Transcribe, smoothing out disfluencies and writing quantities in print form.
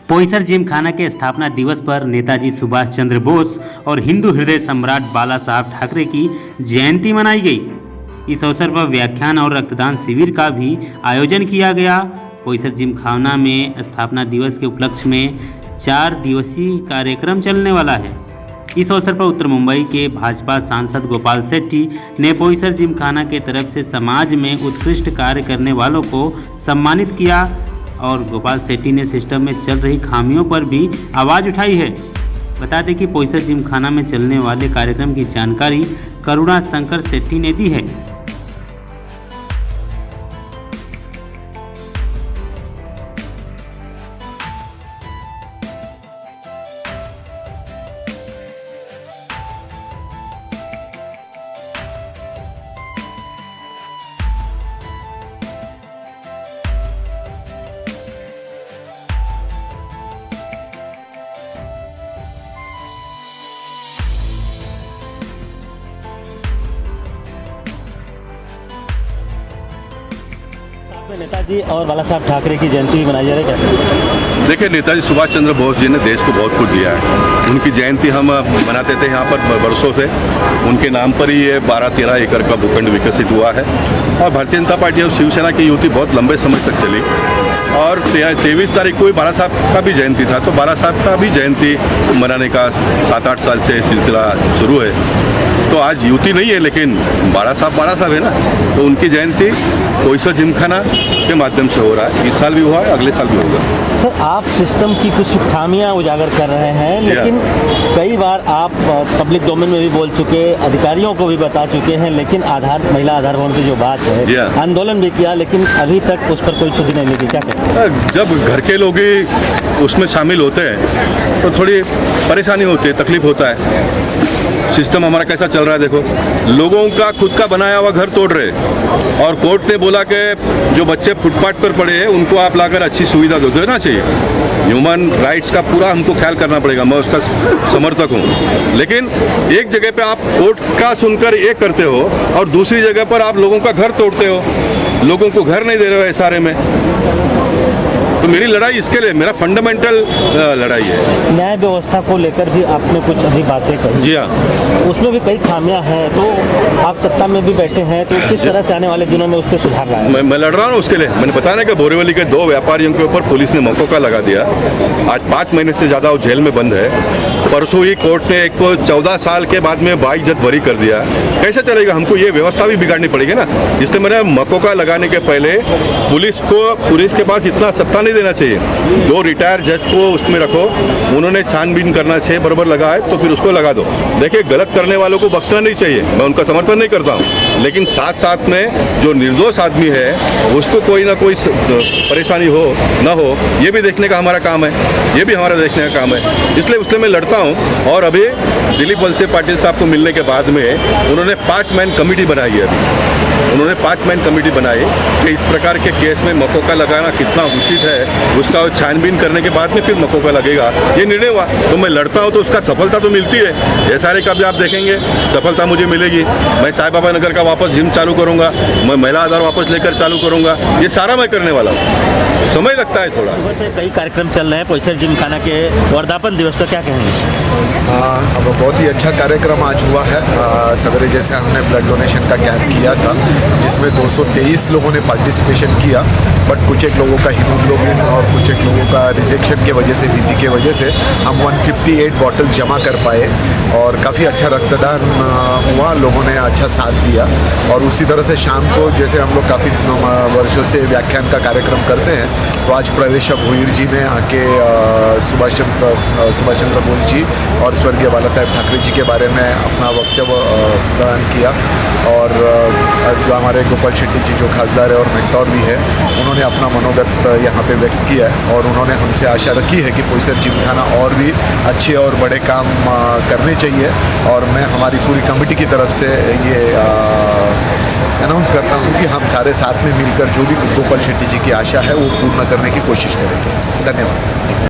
बोईसर जिमखाना के स्थापना दिवस पर नेताजी सुभाष चंद्र बोस और हिंदू हृदय सम्राट बाला साहब ठाकरे की जयंती मनाई गई। इस अवसर पर व्याख्यान और रक्तदान शिविर का भी आयोजन किया गया। बोईसर जिमखाना में स्थापना दिवस के उपलक्ष्य में 4 दिवसीय कार्यक्रम चलने वाला है। इस अवसर पर उत्तर मुंबई के भाजपा सांसद गोपाल शेट्टी ने बोईसर जिमखाना के तरफ से समाज में उत्कृष्ट कार्य करने वालों को सम्मानित किया और गोपाल शेट्टी ने सिस्टम में चल रही खामियों पर भी आवाज़ उठाई है। बता दें कि बोईसर जिमखाना में चलने वाले कार्यक्रम की जानकारी करुणा शंकर शेट्टी ने दी है। नेताजी और बाला साहब ठाकरे की जयंती भी मनाई जा रही है। देखिए, नेताजी सुभाष चंद्र बोस जी ने देश को बहुत कुछ दिया है। उनकी जयंती हम मनाते थे यहाँ पर बरसों से। उनके नाम पर ही ये 12-13 एकड़ का भूखंड विकसित हुआ है और भारतीय जनता पार्टी और शिवसेना की युति बहुत लंबे समय तक चली। और 23 तारीख को भी बाला साहब का भी जयंती था, तो बाला साहब का भी जयंती मनाने का 7-8 साल से सिलसिला शुरू है। तो आज युति नहीं है, लेकिन बाला साहब है ना, तो उनकी जयंती बोईसर जिमखाना के माध्यम से हो रहा है। इस साल भी हुआ है, अगले साल भी होगा। सर, आप सिस्टम की कुछ खामियां उजागर कर रहे हैं, लेकिन कई बार आप पब्लिक डोमेन में भी बोल चुके, अधिकारियों को भी बता चुके हैं, लेकिन महिला आधार भवन की जो बात है, आंदोलन भी किया, लेकिन अभी तक उस पर कोई सुधि नहीं मिली। क्या कहते? जब घर के लोग ही उसमें शामिल होते हैं तो थोड़ी परेशानी होती है, तकलीफ होता है। सिस्टम हमारा कैसा चल रहा है देखो, लोगों का खुद का बनाया हुआ घर तोड़ रहे और कोर्ट ने बोला कि जो बच्चे फुटपाथ पर पड़े हैं उनको आप लाकर अच्छी सुविधा देना चाहिए। ह्यूमन राइट्स का पूरा हमको ख्याल करना पड़ेगा, मैं उसका समर्थक हूँ। लेकिन एक जगह पे आप कोर्ट का सुनकर ये करते हो और दूसरी जगह पर आप लोगों का घर तोड़ते हो, लोगों को घर नहीं दे रहे हो सारे में। तो मेरी लड़ाई इसके लिए, मेरा फंडामेंटल लड़ाई है। न्याय व्यवस्था को लेकर भी आपने कुछ अभी बातें कही। जी हाँ, उसमें भी कई खामियां हैं, तो आप सत्ता में भी बैठे हैं, तो किस तरह से आने वाले दिनों में उसके सुधार लाएं? मैं लड़ रहा हूँ उसके लिए। मैंने बताया कि बोरीवली के 2 व्यापारियों के ऊपर पुलिस ने मौका लगा दिया। आज 5 महीने से ज़्यादा वो जेल में बंद है। परसों ही कोर्ट ने एक को 14 साल के बाद में 22 जज बरी कर दिया। कैसे चलेगा? हमको ये व्यवस्था भी बिगाड़नी पड़ेगी ना। इसलिए मैंने मौका लगाने के पहले पुलिस के पास इतना सत्ता नहीं देना चाहिए। 2 रिटायर जज को उसमें रखो, उन्होंने छानबीन करना चाहिए, बराबर लगा है तो फिर उसको लगा दो। देखिए, गलत करने वालों को बख्शना नहीं चाहिए, मैं उनका समर्थन नहीं करता हूँ, लेकिन साथ साथ में जो निर्दोष आदमी है उसको कोई ना कोई परेशानी हो ना हो, ये भी देखने का हमारा काम है, ये भी हमारा देखने का काम है। इसलिए उसमें मैं लड़ता हूँ। और अभी दिलीप वलसे पाटिल साहब को मिलने के बाद में उन्होंने 5 मैन कमेटी बनाई है। उन्होंने 5 मैन कमेटी बनाई कि इस प्रकार के केस में मकोका लगाना कितना उचित है, उसका छानबीन करने के बाद में फिर मकोका लगेगा, ये निर्णय हुआ। तो मैं लड़ता हूँ तो उसका सफलता तो मिलती है। SRA का भी आप देखेंगे सफलता मुझे मिलेगी। मैं साई बाबा नगर का वापस जिम चालू करूँगा, मैं महिला आधार वापस लेकर चालू करूँगा, ये सारा मैं करने वाला हूँ। समय लगता है थोड़ा। सुबह से कई कार्यक्रम चल रहे हैं। बोईसर जिमखाना के वर्धापन दिवस पर क्या कहेंगे? अब बहुत ही अच्छा कार्यक्रम आज हुआ है। सवेरे जैसे हमने ब्लड डोनेशन का कैंप किया था, जिसमें 223 लोगों ने पार्टिसिपेशन किया, बट कुछ एक लोगों का हीमोग्लोबिन और कुछ एक लोगों का रिजेक्शन के वजह से, बीपी के वजह से हम 158 बॉटल्स जमा कर पाए और काफ़ी अच्छा रक्तदान हुआ। लोगों ने अच्छा साथ दिया। और उसी तरह से शाम को जैसे हम लोग काफ़ी वर्षों से व्याख्यान का कार्यक्रम करते हैं, तो आज प्रवेश भोईर जी ने आके सुभाष चंद्र बोस जी और स्वर्गीय बाला साहब ठाकरे जी के बारे में अपना वक्तव्य प्रदान किया। और जो हमारे गोपाल शेट्टी जी जो खासदार है और मेंटोर भी है, उन्होंने अपना मनोगत यहाँ पे व्यक्त किया है और उन्होंने हमसे आशा रखी है कि बोईसर जिमखाना और भी अच्छे और बड़े काम करने चाहिए। और मैं हमारी पूरी कमेटी की तरफ से ये अनाउंस करता हूँ कि हम सारे साथ में मिलकर जो भी गोपाल शेट्टी जी की आशा है वो पूर्ण करने की कोशिश करेंगे। धन्यवाद।